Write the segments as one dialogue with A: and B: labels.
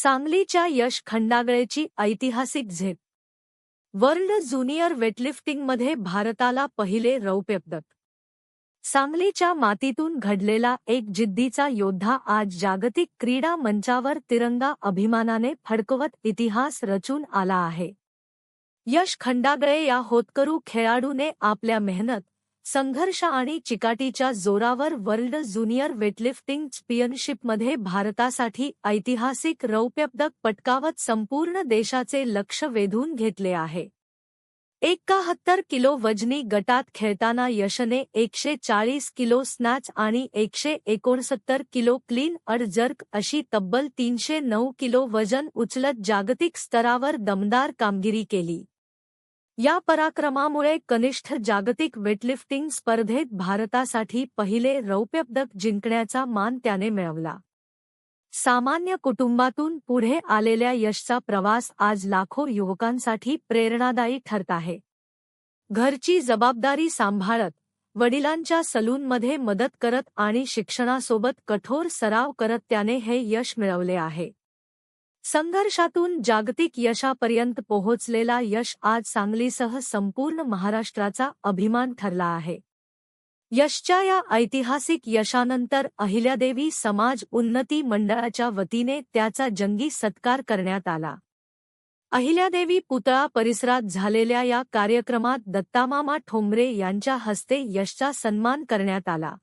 A: सांगलीच्या यश खंडागळेची ऐतिहासिक झेप. वर्ल्ड ज्युनियर वेटलिफ्टिंगमध्ये भारताला पहिले रौप्य पदक. सांगलीच्या मातीतून घडलेला एक जिद्दीचा योद्धा आज जागतिक क्रीडा मंचावर तिरंगा अभिमानाने फडकवत इतिहास रचून आला आहे. यश खंडागळे या होतकरू खेळाडूने आपल्या मेहनत, संघर्ष आणि चिकाटीच्या जोरावर वर्ल्ड ज्युनियर वेटलिफ्टिंग चॅम्पियनशिपमध्ये भारतासाठी ऐतिहासिक रौप्य पदक पटकावत संपूर्ण देशाचे लक्ष वेधून घेतले आहे. 71 किलो वजनी गटात खेळताना यशने 140 किलो स्नॅच आणि 169 किलो क्लीन अँड जर्क अशी तब्बल 309 किलो वजन उचलत जागतिक स्तरावर दमदार कामगिरी केली. या पराक्रमामुळे कनिष्ठ जागतिक वेटलिफ्टिंग स्पर्धेत भारतासाठी पहिले रौप्य पदक जिंकण्याचा मान त्याने मिळवला. सामान्य कुटुंबातून पुढे आलेल्या यशचा प्रवास आज लाखो युवकांसाठी प्रेरणादायी ठरत आहे. घरची जबाबदारी सांभाळत, वडिलांच्या सलूनमध्ये मदत करत आणि शिक्षणासोबत कठोर सराव करत त्याने हे यश मिळवले आहे. संघर्षातून जागतिक यशापर्यंत पोहोचलेला यश आज सांगलीसह संपूर्ण महाराष्ट्राचा अभिमान ठरला आहे. यशच्या या ऐतिहासिक यशानंतर अहिल्यादेवी समाज उन्नती मंडळाच्या वतीने त्याचा जंगी सत्कार करण्यात आला. अहिल्यादेवी पुतळा परिसरात झालेल्या या कार्यक्रमात दत्तामामा ठोंबरे यांच्या हस्ते यशचा सन्मान करण्यात आला.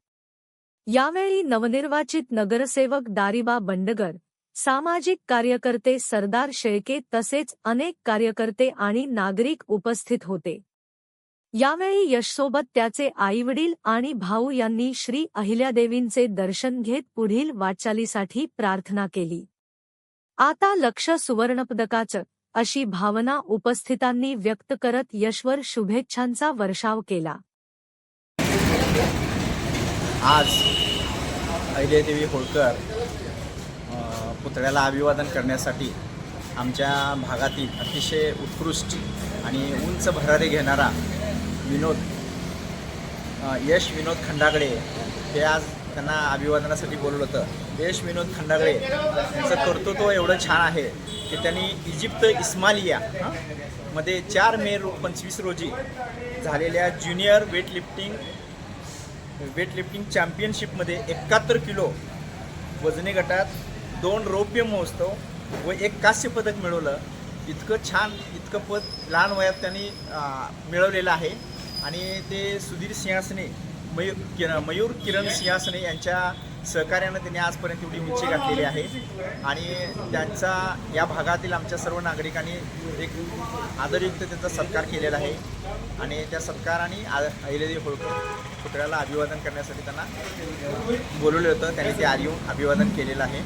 A: यावेळी नवनिर्वाचित नगरसेवक दारिबा बंडगर, सामाजिक कार्यकर्ते सरदार शेळके तसेच अनेक कार्यकर्ते आणि नागरिक उपस्थित होते. यावेळी यशसोबत त्याचे आईवडील आणि भाऊ यांनी श्री अहिल्यादेवींचे दर्शन घेत पुढील वाटचालीसाठी प्रार्थना केली. आता लक्ष सुवर्णपदकाचं, अशी भावना उपस्थितांनी व्यक्त करत यशवर शुभेच्छांचा वर्षाव केला.
B: आज अहिल्यादेवी होळकर पुतळ्याला अभिवादन करण्यासाठी आमच्या भागातील अतिशय उत्कृष्ट आणि उंच भरारी घेणारा यश विनोद खंडागळे हे आज त्यांना अभिवादनासाठी बोलवलं होतं. यश विनोद खंडागळे यांचं कर्तृत्व एवढं छान आहे की त्यांनी इजिप्त इस्माइलिया मध्ये 4 मे 2025 रोजी झालेल्या ज्युनियर वेटलिफ्टिंग चॅम्पियनशिपमध्ये 71 किलो वजनी गटात 2 रौप्य महोत्सव व 1 कांस्य पदक मिळवलं. इतकं छान, इतकं पद लहान वयात त्यांनी मिळवलेलं आहे. आणि ते सुधीर सिंहासने, मयूर किरण सिंहासने यांच्या सहकार्यानं त्यांनी आजपर्यंत एवढी उंची गाठलेली आहे. आणि त्यांचा या भागातील आमच्या सर्व नागरिकांनी एक आदरयुक्त त्यांचा सत्कार केलेला आहे. आणि त्या सत्काराने अहिल्यादेवी होळकर पुतळ्याला अभिवादन करण्यासाठी त्यांना बोलवलं होतं. त्यांनी ते येऊन अभिवादन केलेलं आहे.